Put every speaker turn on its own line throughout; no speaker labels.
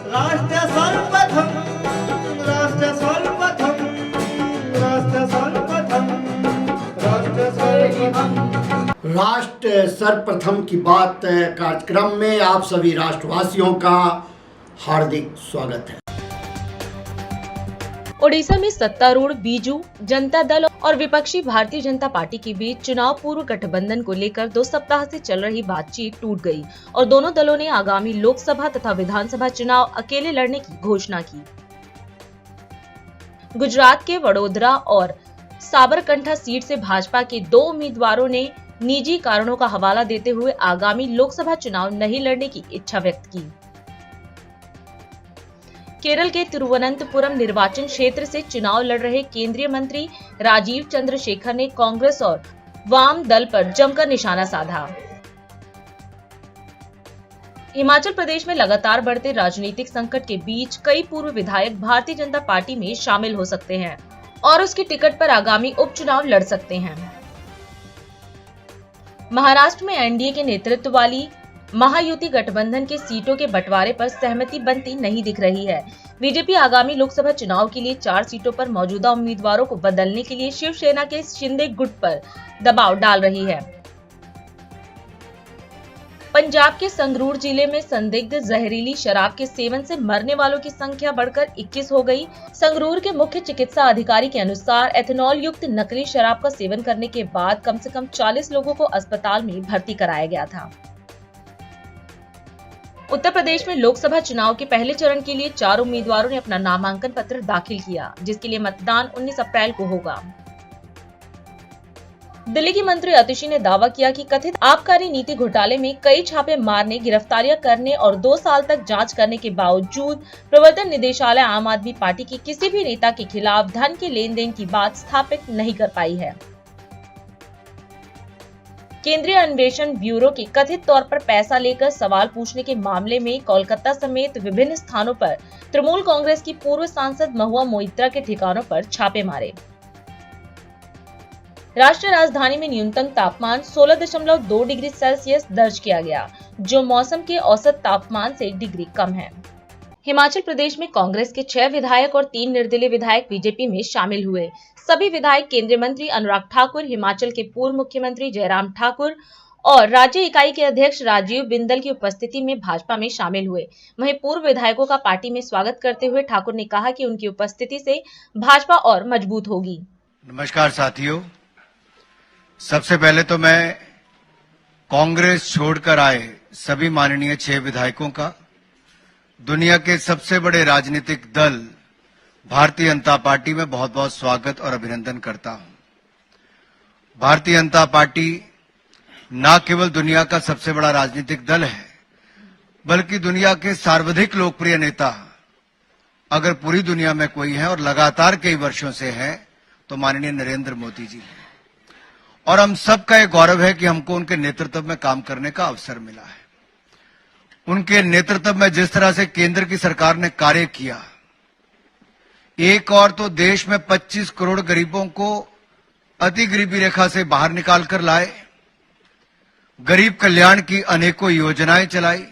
राष्ट्र सर्वप्रथम, राष्ट्र सर्वप्रथम, राष्ट्र सर्वप्रथम, राष्ट्र सर्वप्रथम।
राष्ट्र सर्वप्रथम की बात कार्यक्रम में आप सभी राष्ट्रवासियों का हार्दिक स्वागत है।
ओडिशा में सत्तारूढ़ बीजू जनता दल और विपक्षी भारतीय जनता पार्टी के बीच चुनाव पूर्व गठबंधन को लेकर 2 सप्ताह से चल रही बातचीत टूट गई और दोनों दलों ने आगामी लोकसभा तथा विधानसभा चुनाव अकेले लड़ने की घोषणा की। गुजरात के वडोदरा और साबरकंठा सीट से भाजपा के 2 उम्मीदवारों ने निजी कारणों का हवाला देते हुए आगामी लोकसभा चुनाव नहीं लड़ने की इच्छा व्यक्त की। केरल के तिरुवनंतपुरम निर्वाचन क्षेत्र से चुनाव लड़ रहे केंद्रीय मंत्री राजीव चंद्रशेखर ने कांग्रेस और वाम दल पर जमकर निशाना साधा। हिमाचल प्रदेश में लगातार बढ़ते राजनीतिक संकट के बीच कई पूर्व विधायक भारतीय जनता पार्टी में शामिल हो सकते हैं और उसकी टिकट पर आगामी उपचुनाव लड़ सकते हैं। महाराष्ट्र में एनडीए के नेतृत्व वाली महायुति गठबंधन के सीटों के बंटवारे पर सहमति बनती नहीं दिख रही है। बीजेपी आगामी लोकसभा चुनाव के लिए 4 सीटों पर मौजूदा उम्मीदवारों को बदलने के लिए शिवसेना के शिंदे गुट पर दबाव डाल रही है। पंजाब के संगरूर जिले में संदिग्ध जहरीली शराब के सेवन से मरने वालों की संख्या बढ़कर 21 हो गई। संगरूर के मुख्य चिकित्सा अधिकारी के अनुसार एथेनॉल युक्त नकली शराब का सेवन करने के बाद कम से कम 40 लोगों को अस्पताल में भर्ती कराया गया था। उत्तर प्रदेश में लोकसभा चुनाव के पहले चरण के लिए 4 उम्मीदवारों ने अपना नामांकन पत्र दाखिल किया, जिसके लिए मतदान 19 अप्रैल को होगा। दिल्ली की मंत्री आतिशी ने दावा किया कि कथित आबकारी नीति घोटाले में कई छापे मारने, गिरफ्तारियां करने और 2 साल तक जांच करने के बावजूद प्रवर्तन निदेशालय आम आदमी पार्टी के किसी भी नेता के खिलाफ धन के लेन देन की बात स्थापित नहीं कर पाई है। केंद्रीय अन्वेषण ब्यूरो के कथित तौर पर पैसा लेकर सवाल पूछने के मामले में कोलकाता समेत विभिन्न स्थानों पर तृणमूल कांग्रेस की पूर्व सांसद महुआ मोइत्रा के ठिकानों पर छापे मारे। राष्ट्रीय राजधानी में न्यूनतम तापमान 16.2 डिग्री सेल्सियस दर्ज किया गया, जो मौसम के औसत तापमान से 1 डिग्री कम है। हिमाचल प्रदेश में कांग्रेस के 6 विधायक और 3 निर्दलीय विधायक बीजेपी में शामिल हुए। सभी विधायक केंद्रीय मंत्री अनुराग ठाकुर, हिमाचल के पूर्व मुख्यमंत्री जयराम ठाकुर और राज्य इकाई के अध्यक्ष राजीव बिंदल की उपस्थिति में भाजपा में शामिल हुए। वहीं पूर्व विधायकों का पार्टी में स्वागत करते हुए ठाकुर ने कहा कि उनकी उपस्थिति से भाजपा और मजबूत होगी।
नमस्कार साथियों, सबसे पहले तो मैं कांग्रेस छोड़कर आए सभी माननीय 6 विधायकों का दुनिया के सबसे बड़े राजनीतिक दल भारतीय जनता पार्टी में बहुत बहुत स्वागत और अभिनंदन करता हूं। भारतीय जनता पार्टी न केवल दुनिया का सबसे बड़ा राजनीतिक दल है, बल्कि दुनिया के सर्वाधिक लोकप्रिय नेता अगर पूरी दुनिया में कोई है और लगातार कई वर्षों से है तो माननीय नरेंद्र मोदी जी हैं। और हम सबका ये गौरव है कि हमको उनके नेतृत्व में काम करने का अवसर मिला है। उनके नेतृत्व में जिस तरह से केंद्र की सरकार ने कार्य किया, एक और तो देश में 25 करोड़ गरीबों को अति गरीबी रेखा से बाहर निकाल कर लाए, गरीब कल्याण की अनेकों योजनाएं चलाई,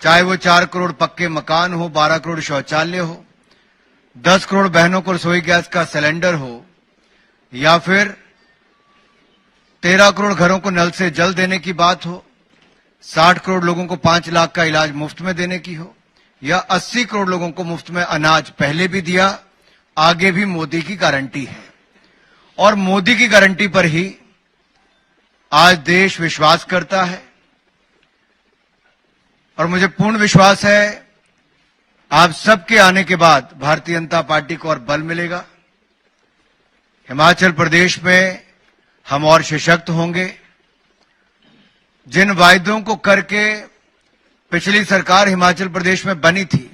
चाहे वो 4 करोड़ पक्के मकान हो, 12 करोड़ शौचालय हो, 10 करोड़ बहनों को रसोई गैस का सिलेंडर हो, या फिर 13 करोड़ घरों को नल से जल देने की बात हो, 60 करोड़ लोगों को 5 लाख का इलाज मुफ्त में देने की हो, या 80 करोड़ लोगों को मुफ्त में अनाज पहले भी दिया, आगे भी मोदी की गारंटी है। और मोदी की गारंटी पर ही आज देश विश्वास करता है और मुझे पूर्ण विश्वास है आप सबके आने के बाद भारतीय जनता पार्टी को और बल मिलेगा। हिमाचल प्रदेश में हम और सशक्त होंगे। जिन वायदों को करके पिछली सरकार हिमाचल प्रदेश में बनी थी,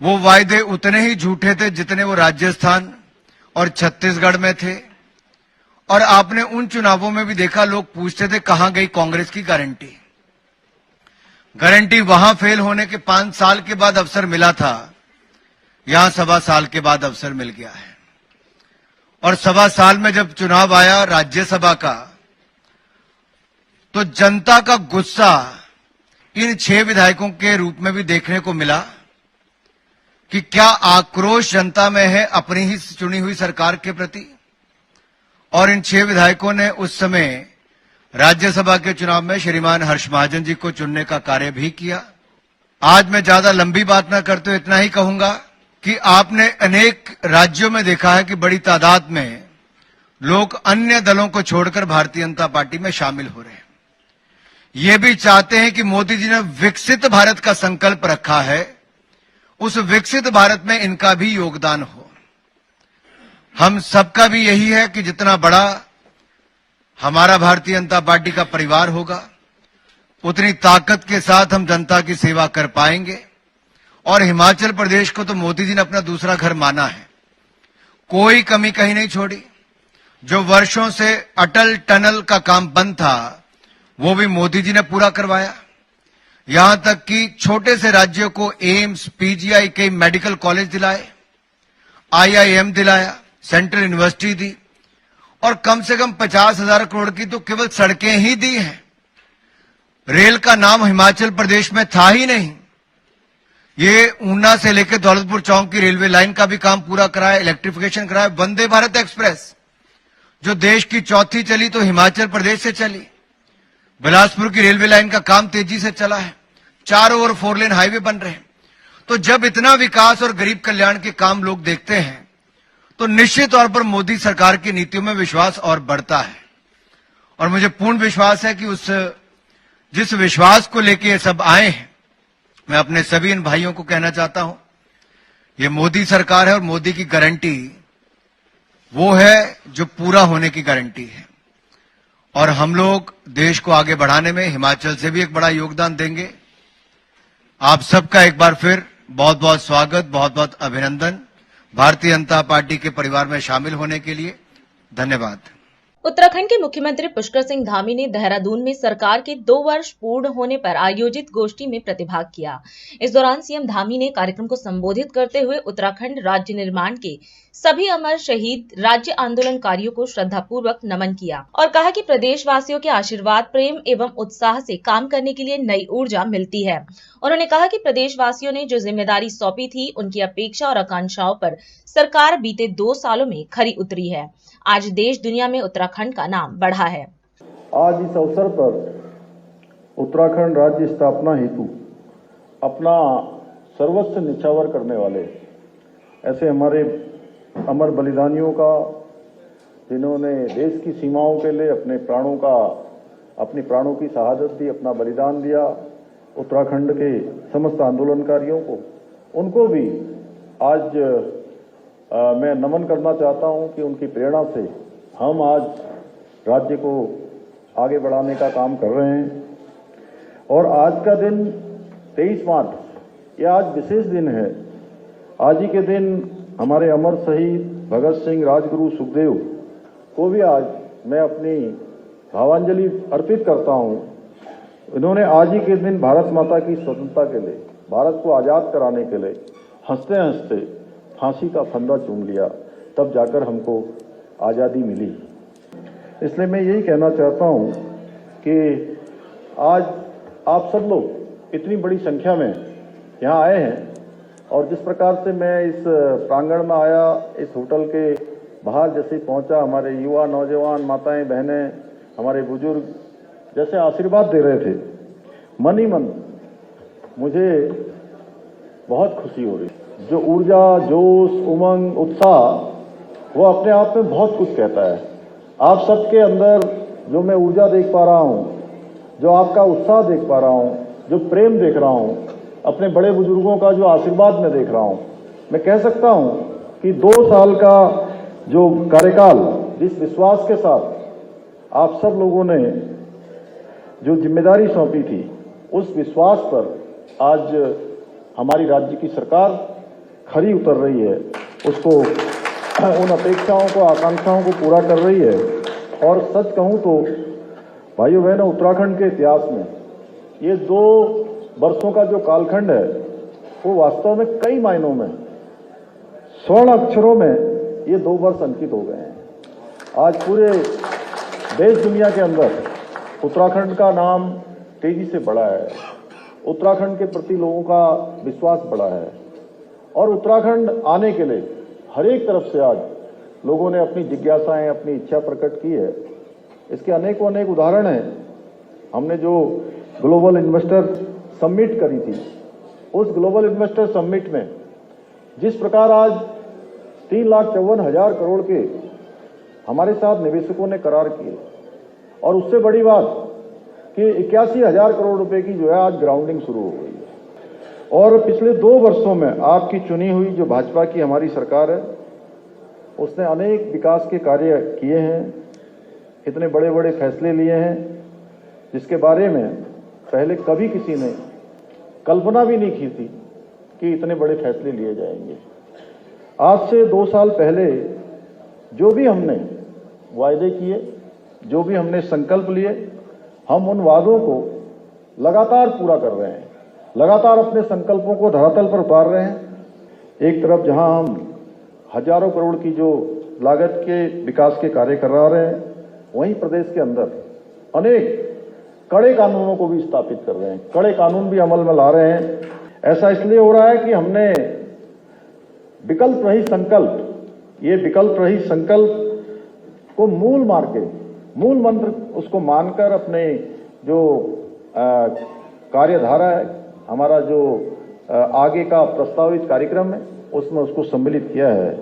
वो वायदे उतने ही झूठे थे जितने वो राजस्थान और छत्तीसगढ़ में थे। और आपने उन चुनावों में भी देखा, लोग पूछते थे कहां गई कांग्रेस की गारंटी। गारंटी वहां फेल होने के 5 साल के बाद अवसर मिला था, यहां 1.25 साल के बाद अवसर मिल गया है। और 1.25 साल में जब चुनाव आया राज्यसभा का, तो जनता का गुस्सा इन 6 विधायकों के रूप में भी देखने को मिला कि क्या आक्रोश जनता में है अपनी ही चुनी हुई सरकार के प्रति। और इन 6 विधायकों ने उस समय राज्यसभा के चुनाव में श्रीमान हर्ष महाजन जी को चुनने का कार्य भी किया। आज मैं ज्यादा लंबी बात न करते हुए इतना ही कहूंगा कि आपने अनेक राज्यों में देखा है कि बड़ी तादाद में लोग अन्य दलों को छोड़कर भारतीय जनता पार्टी में शामिल हो रहे हैं। ये भी चाहते हैं कि मोदी जी ने विकसित भारत का संकल्प रखा है, उस विकसित भारत में इनका भी योगदान हो। हम सबका भी यही है कि जितना बड़ा हमारा भारतीय जनता पार्टी का परिवार होगा, उतनी ताकत के साथ हम जनता की सेवा कर पाएंगे। और हिमाचल प्रदेश को तो मोदी जी ने अपना दूसरा घर माना है, कोई कमी कहीं नहीं छोड़ी। जो वर्षों से अटल टनल का काम बंद था वो भी मोदी जी ने पूरा करवाया। यहां तक कि छोटे से राज्यों को एम्स, पीजीआई, कई मेडिकल कॉलेज दिलाए, आईआईएम दिलाया, सेंट्रल यूनिवर्सिटी दी, और कम से कम 50,000 करोड़ की तो केवल सड़कें ही दी हैं। रेल का नाम हिमाचल प्रदेश में था ही नहीं। ये ऊना से लेकर दौलतपुर चौक की रेलवे लाइन का भी काम पूरा कराया, इलेक्ट्रिफिकेशन कराया। वंदे भारत एक्सप्रेस जो देश की चौथी चली तो हिमाचल प्रदेश से चली। बिलासपुर की रेलवे लाइन का काम तेजी से चला है, 4 ओवर 4 लेन हाईवे बन रहे हैं। तो जब इतना विकास और गरीब कल्याण के काम लोग देखते हैं तो निश्चित तौर पर मोदी सरकार की नीतियों में विश्वास और बढ़ता है। और मुझे पूर्ण विश्वास है कि जिस विश्वास को लेकर ये सब आए हैं, मैं अपने सभी इन भाइयों को कहना चाहता हूं, ये मोदी सरकार है और मोदी की गारंटी वो है जो पूरा होने की गारंटी है। और हम लोग देश को आगे बढ़ाने में हिमाचल से भी एक बड़ा योगदान देंगे। आप सबका एक बार फिर बहुत बहुत स्वागत, बहुत बहुत अभिनंदन भारतीय जनता पार्टी के परिवार में शामिल होने के लिए। धन्यवाद।
उत्तराखंड के मुख्यमंत्री पुष्कर सिंह धामी ने देहरादून में सरकार के 2 वर्ष पूर्ण होने पर आयोजित गोष्ठी में प्रतिभाग किया। इस दौरान सीएम धामी ने कार्यक्रम को संबोधित करते हुए उत्तराखंड राज्य निर्माण के सभी अमर शहीद राज्य आंदोलनकारियों को श्रद्धापूर्वक नमन किया और कहा कि प्रदेशवासियों के आशीर्वाद, प्रेम एवं उत्साह से काम करने के लिए नई ऊर्जा मिलती है। उन्होंने कहा कि प्रदेशवासियों ने जो जिम्मेदारी सौंपी थी, उनकी अपेक्षा और आकांक्षाओं पर सरकार बीते 2 सालों में खरी उतरी है। आज देश दुनिया में उत्तराखंड का नाम बढ़ा है।
आज इस अवसर पर उत्तराखंड राज्य स्थापना हेतु अपना सर्वस्व निछावर करने वाले ऐसे हमारे अमर बलिदानियों का, जिन्होंने देश की सीमाओं के लिए अपने प्राणों की शहादत दी, अपना बलिदान दिया, उत्तराखंड के समस्त आंदोलनकारियों को, उनको भी आज मैं नमन करना चाहता हूं कि उनकी प्रेरणा से हम आज राज्य को आगे बढ़ाने का काम कर रहे हैं। और आज का दिन 23 मार्च, ये आज विशेष दिन है। आज ही के दिन हमारे अमर शहीद भगत सिंह, राजगुरु सुखदेव को भी आज मैं अपनी भावांजलि अर्पित करता हूं। इन्होंने आज ही के दिन भारत माता की स्वतंत्रता के लिए, भारत को आज़ाद कराने के लिए हंसते हंसते फांसी का फंदा चूम लिया, तब जाकर हमको आज़ादी मिली। इसलिए मैं यही कहना चाहता हूं कि आज आप सब लोग इतनी बड़ी संख्या में यहाँ आए हैं, और जिस प्रकार से मैं इस प्रांगण में आया, इस होटल के बाहर जैसे पहुंचा, हमारे युवा, नौजवान, माताएं, बहनें, हमारे बुजुर्ग जैसे आशीर्वाद दे रहे थे, मन ही मन मुझे बहुत खुशी हो रही। जो ऊर्जा, जोश, उमंग, उत्साह, वो अपने आप में बहुत कुछ कहता है। आप सबके अंदर जो मैं ऊर्जा देख पा रहा हूं, जो आपका उत्साह देख पा रहा हूं, जो प्रेम देख रहा हूं, अपने बड़े बुजुर्गों का जो आशीर्वाद मैं देख रहा हूं, मैं कह सकता हूं कि 2 साल का जो कार्यकाल, जिस विश्वास के साथ आप सब लोगों ने जो जिम्मेदारी सौंपी थी, उस विश्वास पर आज हमारी राज्य की सरकार खरी उतर रही है, उसको उन अपेक्षाओं को, आकांक्षाओं को पूरा कर रही है। और सच कहूं तो भाइयों बहनों, उत्तराखंड के इतिहास में ये 2 वर्षों का जो कालखंड है, वो वास्तव में कई मायनों में स्वर्ण अक्षरों में ये 2 वर्ष अंकित हो गए हैं। आज पूरे देश दुनिया के अंदर उत्तराखंड का नाम तेजी से बढ़ा है। उत्तराखंड के प्रति लोगों का विश्वास बढ़ा है और उत्तराखंड आने के लिए हर एक तरफ से आज लोगों ने अपनी जिज्ञासाएं, अपनी इच्छा प्रकट की है। इसके अनेकों अनेक उदाहरण हैं। हमने जो ग्लोबल इन्वेस्टर समिट करी थी, उस ग्लोबल इन्वेस्टर समिट में जिस प्रकार आज 3,54,000 करोड़ के हमारे साथ निवेशकों ने करार किए और उससे बड़ी बात कि 81,000 करोड़ रुपए की जो है आज ग्राउंडिंग शुरू हो गई है। और पिछले 2 वर्षों में आपकी चुनी हुई जो भाजपा की हमारी सरकार है, उसने अनेक विकास के कार्य किए हैं, इतने बड़े बड़े फैसले लिए हैं जिसके बारे में पहले कभी किसी ने कल्पना भी नहीं की थी कि इतने बड़े फैसले लिए जाएंगे। आज से 2 साल पहले जो भी हमने वायदे किए, जो भी हमने संकल्प लिए, हम उन वादों को लगातार पूरा कर रहे हैं, लगातार अपने संकल्पों को धरातल पर उतार रहे हैं। एक तरफ जहां हम हजारों करोड़ की जो लागत के विकास के कार्य करा रहे हैं, वहीं प्रदेश के अंदर अनेक कड़े कानूनों को भी स्थापित कर रहे हैं, कड़े कानून भी अमल में ला रहे हैं। ऐसा इसलिए हो रहा है कि हमने विकल्प रहित संकल्प, ये विकल्प रहित संकल्प को मूल मार के, मूल मंत्र उसको मानकर अपने जो कार्यधारा है, हमारा जो आगे का प्रस्तावित कार्यक्रम है, उसमें उसको सम्मिलित किया है।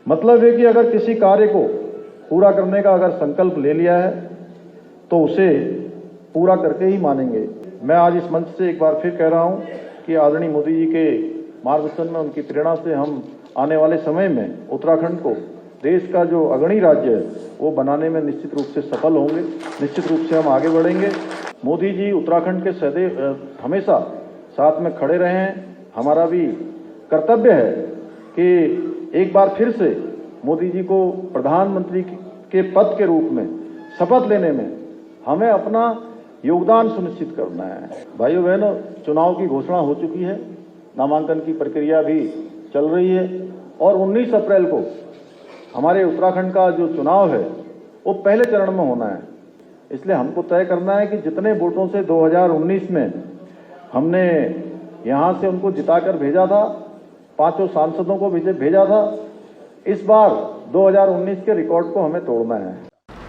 मतलब है कि अगर किसी कार्य को पूरा करने का अगर संकल्प ले लिया है तो उसे पूरा करके ही मानेंगे। मैं आज इस मंच से एक बार फिर कह रहा हूं कि आदरणीय मोदी जी के मार्गदर्शन में, उनकी प्रेरणा से हम आने वाले समय में उत्तराखंड को देश का जो अग्रणी राज्य है वो बनाने में निश्चित रूप से सफल होंगे, निश्चित रूप से हम आगे बढ़ेंगे। मोदी जी उत्तराखंड के सदैव हमेशा साथ में खड़े रहे हैं। हमारा भी कर्तव्य है कि एक बार फिर से मोदी जी को प्रधानमंत्री के पद के रूप में शपथ लेने में हमें अपना योगदान सुनिश्चित करना है। भाइयों बहनों, चुनाव की घोषणा हो चुकी है, नामांकन की प्रक्रिया भी चल रही है और 19 अप्रैल को हमारे उत्तराखंड का जो चुनाव है वो पहले चरण में होना है। इसलिए हमको तय करना है कि जितने वोटों से 2019 में हमने यहाँ से उनको जिताकर भेजा था, 5 सांसदों को भेजा था, इस बार 2019 के रिकॉर्ड को हमें तोड़ना है।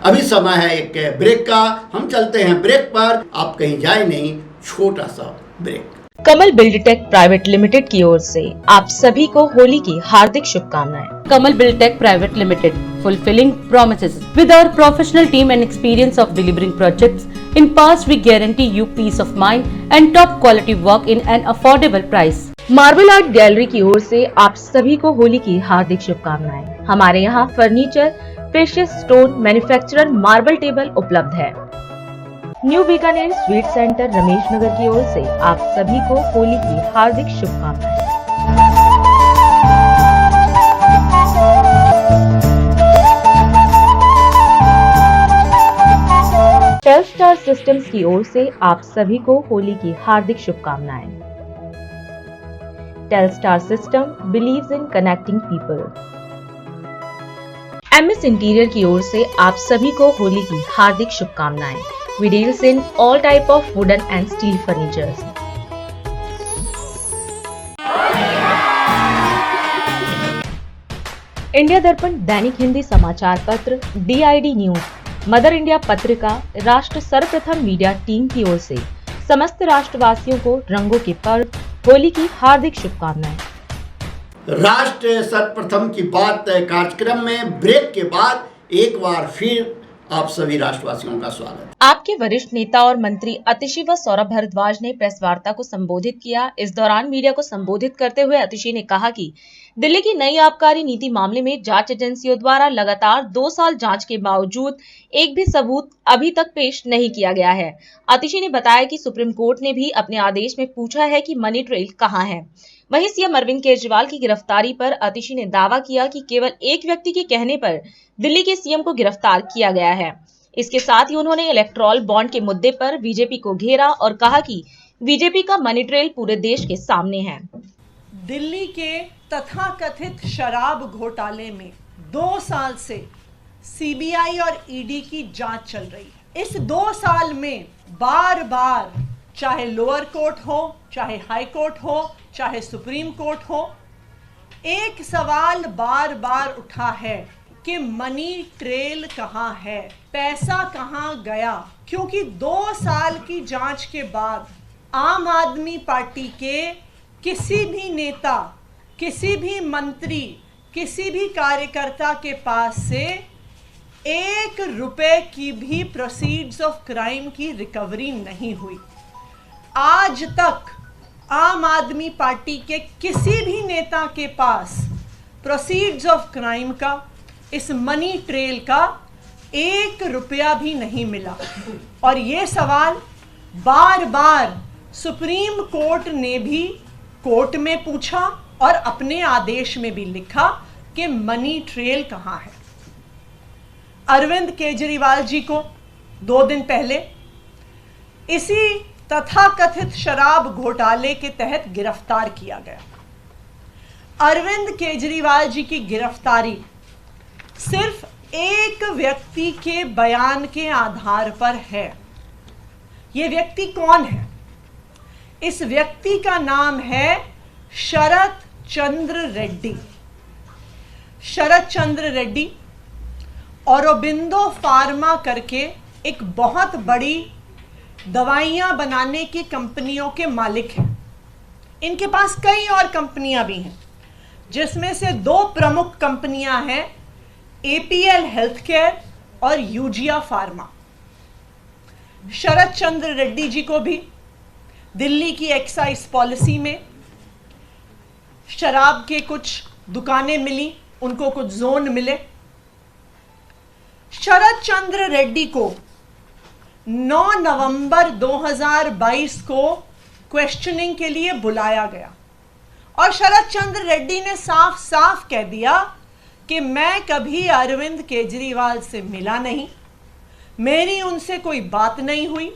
अभी समय है एक ब्रेक का, हम चलते हैं ब्रेक पर। आप कहीं जाए नहीं, छोटा सा ब्रेक।
कमल बिल्डटेक प्राइवेट लिमिटेड की ओर से आप सभी को होली की हार्दिक शुभकामनाएं।
Kamal Buildtech Private Limited, fulfilling promises. With our professional team and experience of delivering projects, in past we guarantee you peace of mind and top quality work in an affordable price.
Marble art gallery की ओर से आप सभी को होली की हार्दिक शुभकामनाएं। हमारे यहाँ furniture, precious stone manufacturer marble table उपलब्ध है। New Bikaner sweet centre Ramesh Nagar की ओर से आप सभी को होली की हार्दिक शुभकामनाएं। टेलस्टार सिस्टम्स की ओर से आप सभी को होली की हार्दिक शुभकामनाएं। Telstar system believes in connecting people. MS interior की ओर से आप सभी को होली की हार्दिक शुभकामनाएं। We deals in all type of wooden and steel furnitures. India दर्पण दैनिक हिंदी समाचार पत्र, DID न्यूज, मदर इंडिया पत्रिका, राष्ट्र सर्वप्रथम मीडिया टीम की ओर से समस्त राष्ट्रवासियों को रंगों के पर्व होली की हार्दिक शुभकामनाएं।
राष्ट्र सर्वप्रथम की बात कार्यक्रम में ब्रेक के बाद एक बार फिर आप सभी राष्ट्रवासियों का स्वागत।
आपके वरिष्ठ नेता और मंत्री अतिशी व सौरभ भारद्वाज ने प्रेस वार्ता को संबोधित किया। इस दौरान मीडिया को संबोधित करते हुए अतिशी ने कहा कि दिल्ली की नई आबकारी नीति मामले में जांच एजेंसियों द्वारा लगातार 2 साल जांच के बावजूद एक भी सबूत अभी तक पेश नहीं किया गया है। अतिशी ने बताया कि सुप्रीम कोर्ट ने भी अपने आदेश में पूछा है कि मनी ट्रेल कहां है। वहीं सीएम अरविंद केजरीवाल की गिरफ्तारी पर अतिशी ने दावा किया कि केवल एक व्यक्ति के कहने पर दिल्ली के सीएम को गिरफ्तार किया गया है। इसके साथ ही उन्होंने इलेक्टोरल बॉन्ड के मुद्दे पर बीजेपी को घेरा और कहा कि बीजेपी का मनी ट्रेल पूरे देश के सामने है।
दिल्ली के तथाकथित शराब घोटाले में 2 साल से सीबीआई और ईडी की जांच चल रही है। इस 2 साल में बार बार चाहे लोअर कोर्ट हो, चाहे हाई कोर्ट हो, चाहे सुप्रीम कोर्ट हो, एक सवाल बार बार उठा है कि मनी ट्रेल कहाँ है, पैसा कहाँ गया। क्योंकि 2 साल की जांच के बाद आम आदमी पार्टी के किसी भी नेता, किसी भी मंत्री, किसी भी कार्यकर्ता के पास से 1 रुपए की भी प्रोसीड्स ऑफ क्राइम की रिकवरी नहीं हुई। आज तक आम आदमी पार्टी के किसी भी नेता के पास प्रोसीड्स ऑफ क्राइम का, इस मनी ट्रेल का 1 रुपया भी नहीं मिला। और ये सवाल बार बार सुप्रीम कोर्ट ने भी कोर्ट में पूछा और अपने आदेश में भी लिखा कि मनी ट्रेल कहाँ है। अरविंद केजरीवाल जी को 2 दिन पहले इसी तथाकथित शराब घोटाले के तहत गिरफ्तार किया गया। अरविंद केजरीवाल जी की गिरफ्तारी सिर्फ एक व्यक्ति के बयान के आधार पर है। यह व्यक्ति कौन है? इस व्यक्ति का नाम है शरत चंद्र रेड्डी। शरत चंद्र रेड्डी औरोबिंदो फार्मा करके एक बहुत बड़ी दवाइयां बनाने की कंपनियों के मालिक हैं। इनके पास कई और कंपनियां भी हैं, जिसमें से 2 प्रमुख कंपनियां हैं, APL हेल्थकेयर और यूजिया फार्मा। शरत चंद्र रेड्डी जी को भी दिल्ली की एक्साइज पॉलिसी में शराब के कुछ दुकानें मिली, उनको कुछ जोन मिले। शरत चंद्र रेड्डी को 9 नवंबर 2022 को क्वेश्चनिंग के लिए बुलाया गया और शरत चंद्र रेड्डी ने साफ साफ कह दिया कि मैं कभी अरविंद केजरीवाल से मिला नहीं, मेरी उनसे कोई बात नहीं हुई,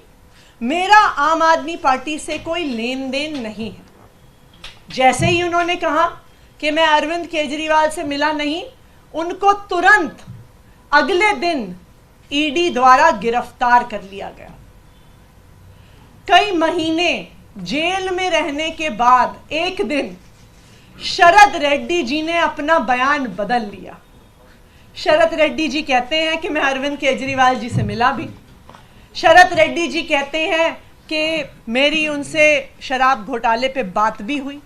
मेरा आम आदमी पार्टी से कोई लेन देन नहीं है। जैसे ही उन्होंने कहा कि मैं अरविंद केजरीवाल से मिला नहीं, उनको तुरंत अगले दिन ईडी द्वारा गिरफ्तार कर लिया गया। कई महीने जेल में रहने के बाद एक दिन शरद रेड्डी जी ने अपना बयान बदल लिया। शरद रेड्डी जी कहते हैं कि मैं अरविंद केजरीवाल जी से मिला भी। शरद रेड्डी जी कहते हैं कि मेरी उनसे शराब घोटाले पे बात भी हुई।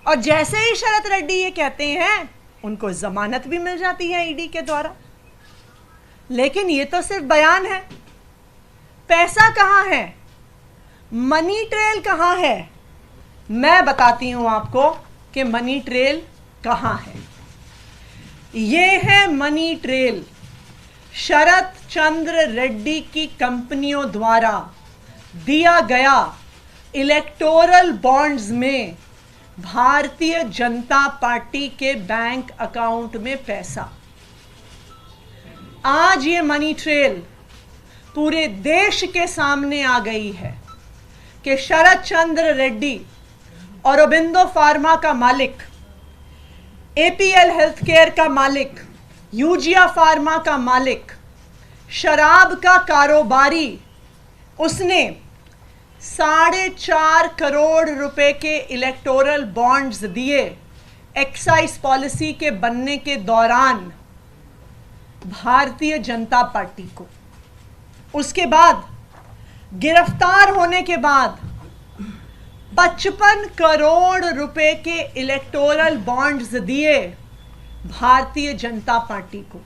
और जैसे ही शरद रेड्डी ये कहते हैं, उनको जमानत भी मिल जाती है ईडी के द्वारा। लेकिन ये तो सिर्फ बयान है। पैसा कहाँ है? मनी ट्रेल कहाँ है? मैं बताती हूं आपको कि मनी ट्रेल कहाँ है। ये है मनी ट्रेल शरत चंद्र रेड्डी की कंपनियों द्वारा दिया गया इलेक्टोरल बॉन्ड्स में भारतीय जनता पार्टी के बैंक अकाउंट में पैसा। आज ये मनी ट्रेल पूरे देश के सामने आ गई है कि शरत चंद्र रेड्डी, औरोबिंदो फार्मा का मालिक, APL हेल्थकेयर का मालिक, यूजिया फार्मा का मालिक, शराब का कारोबारी, उसने 4.5 करोड़ रुपए के इलेक्टोरल बॉन्ड्स दिए एक्साइज पॉलिसी के बनने के दौरान भारतीय जनता पार्टी को। उसके बाद गिरफ्तार होने के बाद 55 करोड़ रुपए के इलेक्टोरल बॉन्ड्स दिए भारतीय जनता पार्टी को।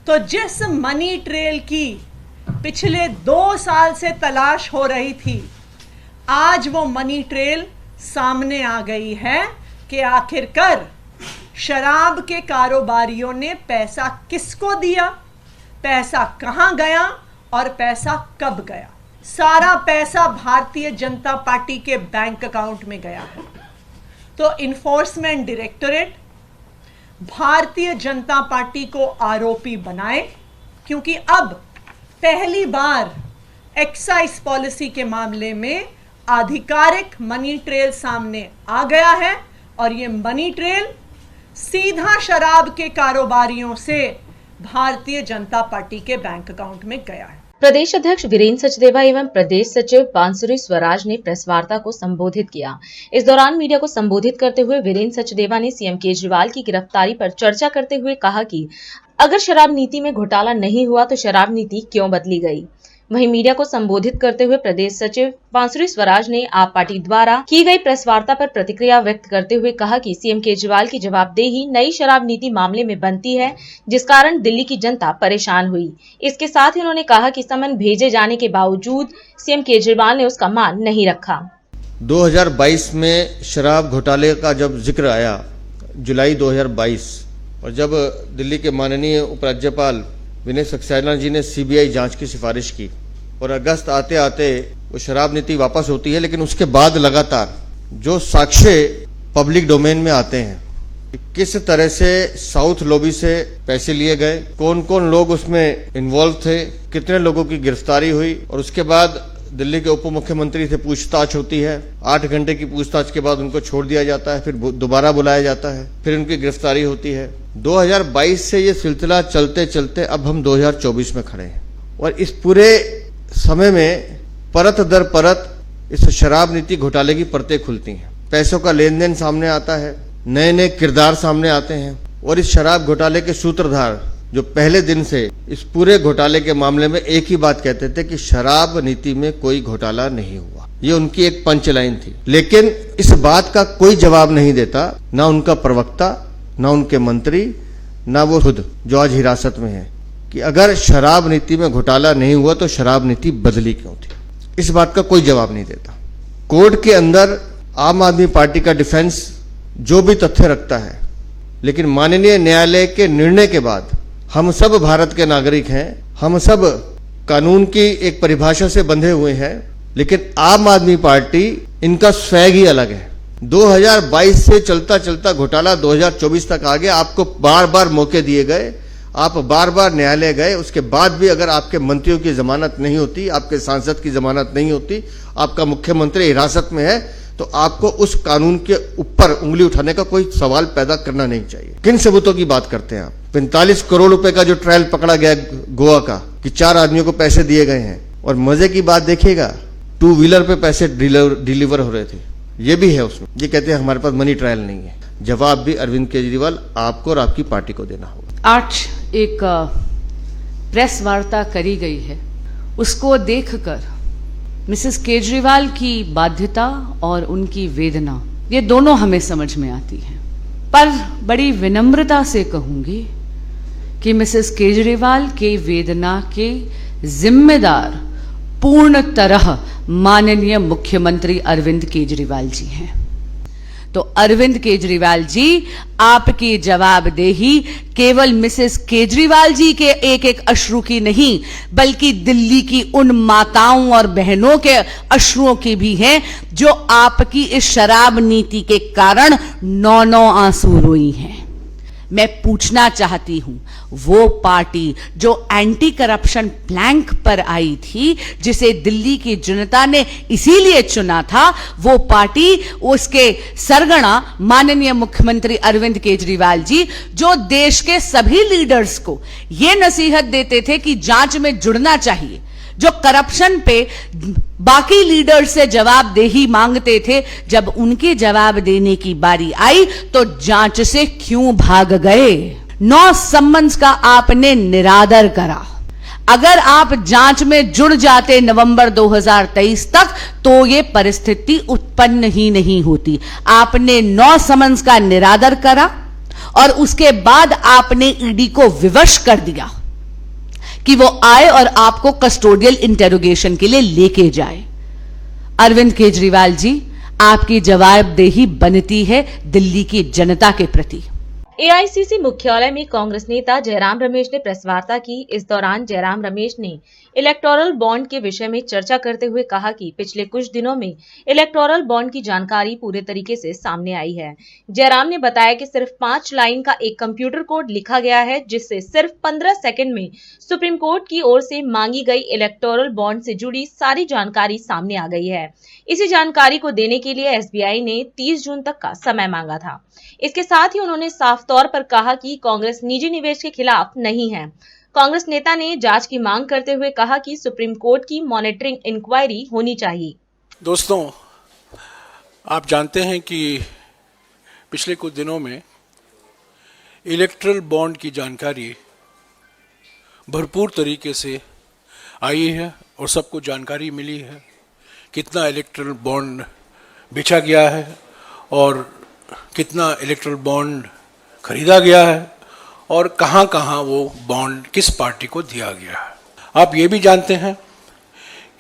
तो जिस मनी ट्रेल की पिछले 2 साल से तलाश हो रही थी, आज वो मनी ट्रेल सामने आ गई है कि आखिरकार शराब के कारोबारियों ने पैसा किसको दिया, पैसा कहां गया और पैसा कब गया। सारा पैसा भारतीय जनता पार्टी के बैंक अकाउंट में गया है। तो enforcement directorate Bharatiya Janata party को आरोपी बनाए, क्योंकि अब पहली बार एक्साइज पॉलिसी के मामले में आधिकारिक मनी ट्रेल सामने आ गया है और ये मनी ट्रेल सीधा शराब के कारोबारियों से भारतीय जनता पार्टी के बैंक अकाउंट में गया है।
प्रदेश अध्यक्ष वीरेंद्र सचदेवा एवं प्रदेश सचिव बांसुरी स्वराज ने प्रेस वार्ता को संबोधित किया। इस दौरान मीडिया को संबोधित करते हुए वीरेंद्र सचदेवा ने सीएम केजरीवाल की गिरफ्तारी पर चर्चा करते हुए कहा कि अगर शराब नीति में घोटाला नहीं हुआ तो शराब नीति क्यों बदली गई। वहीं मीडिया को संबोधित करते हुए प्रदेश सचिव बांसुरी स्वराज ने आप पार्टी द्वारा की गई प्रेस वार्ता पर प्रतिक्रिया व्यक्त करते हुए कहा कि सीएम केजरीवाल की जवाबदेही नई शराब नीति मामले में बनती है, जिस कारण दिल्ली की जनता परेशान हुई। इसके साथ ही उन्होंने कहा कि समन भेजे जाने के बावजूद सीएम केजरीवाल ने उसका मान नहीं रखा।
2022 में शराब घोटाले का जब जिक्र आया, जुलाई 2022, और जब दिल्ली के माननीय उपराज्यपाल विनय सक्सेना जी ने सीबीआई जांच की सिफारिश की और अगस्त आते आते वो शराब नीति वापस होती है, लेकिन उसके बाद लगातार जो साक्ष्य पब्लिक डोमेन में आते हैं, किस तरह से साउथ लॉबी से पैसे लिए गए, कौन कौन लोग उसमें इन्वॉल्व थे, कितने लोगों की गिरफ्तारी हुई, और उसके बाद दिल्ली के उप मुख्यमंत्री से पूछताछ होती है। 8 घंटे की पूछताछ के बाद उनको छोड़ दिया जाता है, फिर दोबारा बुलाया जाता है, फिर उनकी गिरफ्तारी होती है। 2022 से ये सिलसिला चलते चलते अब हम 2024 में खड़े हैं, और इस पूरे समय में परत दर परत इस शराब नीति घोटाले की परतें खुलती हैं। पैसों का लेन देन सामने आता है, नए नए किरदार सामने आते हैं, और इस शराब घोटाले के सूत्रधार जो पहले दिन से इस पूरे घोटाले के मामले में एक ही बात कहते थे कि शराब नीति में कोई घोटाला नहीं हुआ। ये उनकी एक पंच लाइन थी, लेकिन इस बात का कोई जवाब नहीं देता, ना उनका प्रवक्ता, ना उनके मंत्री, ना वो खुद जो आज हिरासत में है, कि अगर शराब नीति में घोटाला नहीं हुआ तो शराब नीति बदली क्यों थी। इस बात का कोई जवाब नहीं देता। कोर्ट के अंदर आम आदमी पार्टी का डिफेंस जो भी तथ्य रखता है, लेकिन माननीय न्यायालय के निर्णय के बाद हम सब भारत के नागरिक हैं, हम सब कानून की एक परिभाषा से बंधे हुए हैं, लेकिन आम आदमी पार्टी इनका स्वैग ही अलग है। 2022 से चलता चलता घोटाला 2024 तक आ गया। आपको बार बार मौके दिए गए, आप बार बार न्यायालय गए, उसके बाद भी अगर आपके मंत्रियों की जमानत नहीं होती, आपके सांसद की जमानत नहीं होती, आपका मुख्यमंत्री हिरासत में है, तो आपको उस कानून के ऊपर उंगली उठाने का कोई सवाल पैदा करना नहीं चाहिए। किन सबूतों की बात करते हैं आप? 45 करोड़ रुपए का जो ट्रायल पकड़ा गया गोवा का, कि 4 आदमियों को पैसे दिए गए हैं, और मजे की बात देखिएगा, 2 व्हीलर पे पैसे डिलीवर हो रहे थे, ये भी है उसमें। ये कहते हैं हमारे पास मनी ट्रायल नहीं है। जवाब भी अरविंद केजरीवाल आपको और आपकी पार्टी को देना होगा।
आज एक प्रेस वार्ता करी गई है, उसको देखकर मिसेस केजरीवाल की बाध्यता और उनकी वेदना, ये दोनों हमें समझ में आती है। पर बड़ी विनम्रता से कहूंगी कि मिसेस केजरीवाल के वेदना के जिम्मेदार पूर्ण तरह माननीय मुख्यमंत्री अरविंद केजरीवाल जी हैं। तो अरविंद केजरीवाल जी, आपकी जवाबदेही केवल मिसेस केजरीवाल जी के एक एक अश्रु की नहीं, बल्कि दिल्ली की उन माताओं और बहनों के अश्रुओं की भी है, जो आपकी इस शराब नीति के कारण 9 आंसू रोई हैं। मैं पूछना चाहती हूं, वो पार्टी जो एंटी करप्शन प्लैंक पर आई थी, जिसे दिल्ली की जनता ने इसीलिए चुना था, वो पार्टी, उसके सरगना माननीय मुख्यमंत्री अरविंद केजरीवाल जी, जो देश के सभी लीडर्स को ये नसीहत देते थे कि जांच में जुड़ना चाहिए, जो करप्शन पे बाकी लीडर से जवाबदेही मांगते थे, जब उनकी जवाब देने की बारी आई तो जांच से क्यों भाग गए? 9 सम्मन्स का आपने निरादर करा। अगर आप जांच में जुड़ जाते नवंबर 2023 तक, तो ये परिस्थिति उत्पन्न ही नहीं होती। आपने 9 समन्स का निरादर करा और उसके बाद आपने ईडी को विवश कर दिया कि वो आए और आपको कस्टोडियल इंटेरोगेशन के लिए लेके जाए। अरविंद केजरीवाल जी, आपकी जवाबदेही बनती है दिल्ली की जनता के प्रति।
एआईसीसी मुख्यालय में कांग्रेस नेता जयराम रमेश ने प्रेस वार्ता की। इस दौरान जयराम रमेश ने इलेक्टोरल बॉन्ड के विषय में चर्चा करते हुए कहा कि पिछले कुछ दिनों में इलेक्टोरल बॉन्ड की जानकारी पूरे तरीके से सामने आई है। जयराम ने बताया कि सिर्फ 5 लाइन का एक कंप्यूटर कोड लिखा गया है, जिससे सिर्फ 15 सेकंड में सुप्रीम कोर्ट की ओर से मांगी गई इलेक्टोरल बॉन्ड से जुड़ी सारी जानकारी सामने आ गई है। इसी जानकारी को देने के लिए एसबीआई ने 30 जून तक का समय मांगा था। इसके साथ ही उन्होंने साफ तौर पर कहा कि कांग्रेस निजी निवेश के खिलाफ नहीं है। कांग्रेस नेता ने जांच की मांग करते हुए कहा कि सुप्रीम कोर्ट की मॉनिटरिंग इंक्वायरी होनी चाहिए।
दोस्तों, आप जानते हैं कि पिछले कुछ दिनों में इलेक्ट्रल बॉन्ड की जानकारी भरपूर तरीके से आई है और सबको जानकारी मिली है कितना इलेक्ट्रल बॉन्ड बेचा गया है और कितना इलेक्ट्रल बॉन्ड खरीदा गया है और कहाँ कहाँ वो बॉन्ड किस पार्टी को दिया गया है। आप ये भी जानते हैं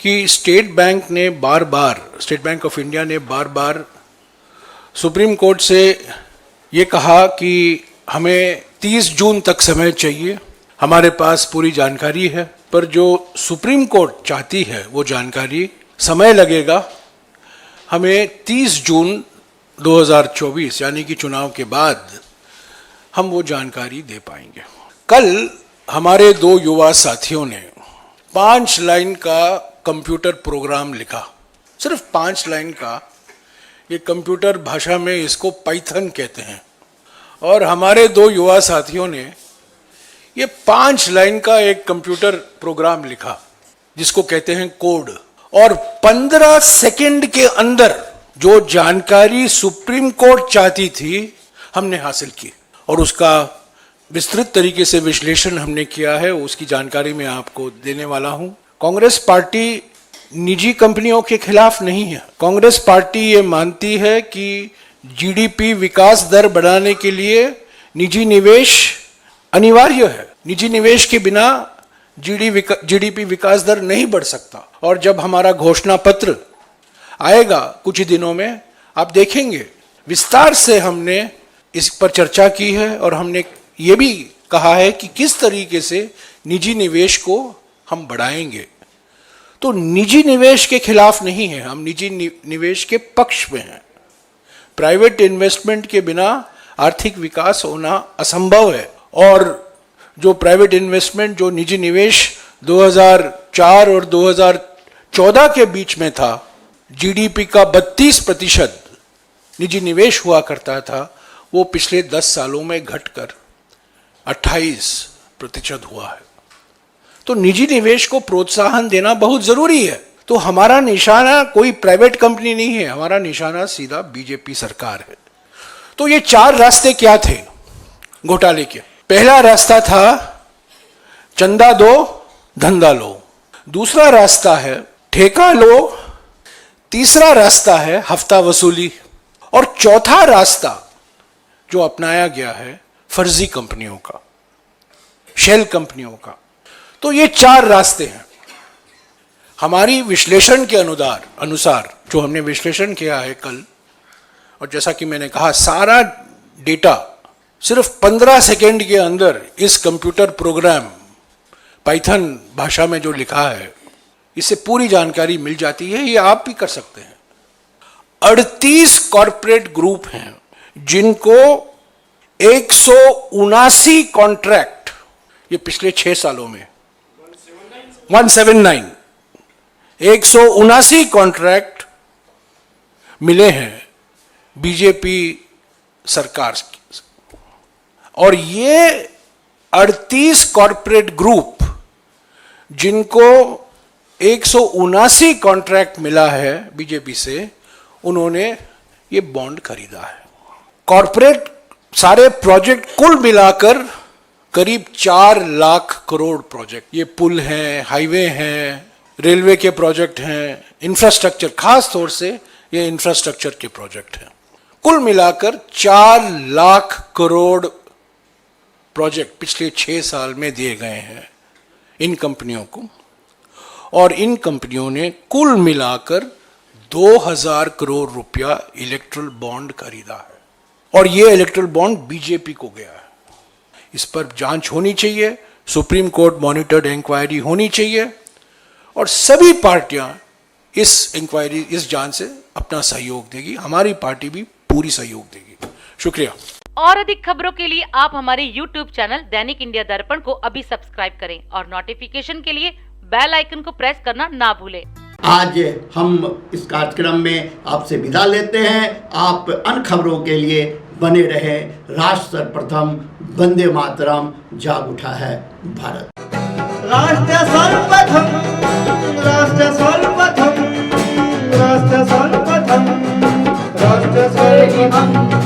कि स्टेट बैंक ऑफ इंडिया ने बार बार सुप्रीम कोर्ट से ये कहा कि हमें 30 जून तक समय चाहिए, हमारे पास पूरी जानकारी है, पर जो सुप्रीम कोर्ट चाहती है वो जानकारी समय लगेगा, हमें 30 जून 2024 यानी कि चुनाव के बाद हम वो जानकारी दे पाएंगे। कल हमारे 2 युवा साथियों ने 5 लाइन का कंप्यूटर प्रोग्राम लिखा, सिर्फ 5 लाइन का। ये कंप्यूटर भाषा में इसको पाइथन कहते हैं। और हमारे 2 युवा साथियों ने ये 5 लाइन का एक कंप्यूटर प्रोग्राम लिखा जिसको कहते हैं कोड, और 15 सेकंड के अंदर जो जानकारी सुप्रीम कोर्ट चाहती थी हमने हासिल की और उसका विस्तृत तरीके से विश्लेषण हमने किया है। उसकी जानकारी मैं आपको देने वाला हूं। कांग्रेस पार्टी निजी कंपनियों के खिलाफ नहीं है। कांग्रेस पार्टी ये मानती है कि जीडीपी विकास दर बढ़ाने के लिए निजी निवेश अनिवार्य है। निजी निवेश के बिना जीडीपी विकास दर नहीं बढ़ सकता। और जब हमारा घोषणा पत्र आएगा कुछ ही दिनों में, आप देखेंगे विस्तार से हमने इस पर चर्चा की है और हमने ये भी कहा है कि किस तरीके से निजी निवेश को हम बढ़ाएंगे। तो निजी निवेश के खिलाफ नहीं है, हम निजी निवेश के पक्ष में हैं। प्राइवेट इन्वेस्टमेंट के बिना आर्थिक विकास होना असंभव है। और जो प्राइवेट इन्वेस्टमेंट, जो निजी निवेश 2004 और 2014 के बीच में था, जीडीपी का 32% निजी निवेश हुआ करता था, वो पिछले 10 सालों में घटकर 28% हुआ है। तो निजी निवेश को प्रोत्साहन देना बहुत जरूरी है। तो हमारा निशाना कोई प्राइवेट कंपनी नहीं है, हमारा निशाना सीधा बीजेपी सरकार है। तो ये 4 रास्ते क्या थे घोटाले के? पहला रास्ता था चंदा दो धंधा लो, दूसरा रास्ता है ठेका लो, तीसरा रास्ता है हफ्ता वसूली, और चौथा रास्ता जो अपनाया गया है फर्जी कंपनियों का, शेल कंपनियों का। तो ये 4 रास्ते हैं। हमारी विश्लेषण के अनुसार जो हमने विश्लेषण किया है कल, और जैसा कि मैंने कहा सारा डेटा सिर्फ 15 सेकेंड के अंदर इस कंप्यूटर प्रोग्राम पाइथन भाषा में जो लिखा है, इससे पूरी जानकारी मिल जाती है। ये आप भी कर सकते हैं। 38 कॉरपोरेट ग्रुप हैं जिनको 179 कॉन्ट्रैक्ट, ये पिछले 6 सालों में 179 कॉन्ट्रैक्ट मिले हैं बीजेपी सरकार की। और ये 38 कॉरपोरेट ग्रुप जिनको 179 कॉन्ट्रैक्ट मिला है बीजेपी से, उन्होंने ये बॉन्ड खरीदा है। कॉरपोरेट सारे प्रोजेक्ट कुल मिलाकर करीब 4 लाख करोड़ प्रोजेक्ट, ये पुल हैं, हाईवे हैं, रेलवे के प्रोजेक्ट हैं, इंफ्रास्ट्रक्चर, खास तौर से ये इंफ्रास्ट्रक्चर के प्रोजेक्ट हैं। कुल मिलाकर 4 लाख करोड़ प्रोजेक्ट पिछले 6 साल में दिए गए हैं इन कंपनियों को। और इन कंपनियों ने कुल मिलाकर 2000 करोड़ रुपया इलेक्ट्रल बॉन्ड खरीदा है। और ये इलेक्ट्रल बॉन्ड बीजेपी को गया है। इस पर जांच होनी चाहिए, सुप्रीम कोर्ट मॉनिटर्ड इंक्वायरी होनी चाहिए, और सभी पार्टियां इस इंक्वायरी, इस जांच से अपना सहयोग देगी। हमारी पार्टी भी पूरी सहयोग देगी। शुक्रिया।
और अधिक खबरों के लिए आप हमारे YouTube चैनल दैनिक इंडिया दर्पण को अभी सब्सक्राइब करें और नोटिफिकेशन के लिए बेल आइकन को प्रेस करना ना भूलें।
आज हम इस कार्यक्रम में आपसे विदा लेते हैं। आप अन्य खबरों के लिए बने रहे। राष्ट्र सर्वप्रथम, वंदे मातरम, जाग उठा है भारत।
राष्ट्र सर्वप्रथम राष्ट्र सर्वप्रथम राष्ट्र सर्वप्रथम राष्ट्र सर्वप्रथम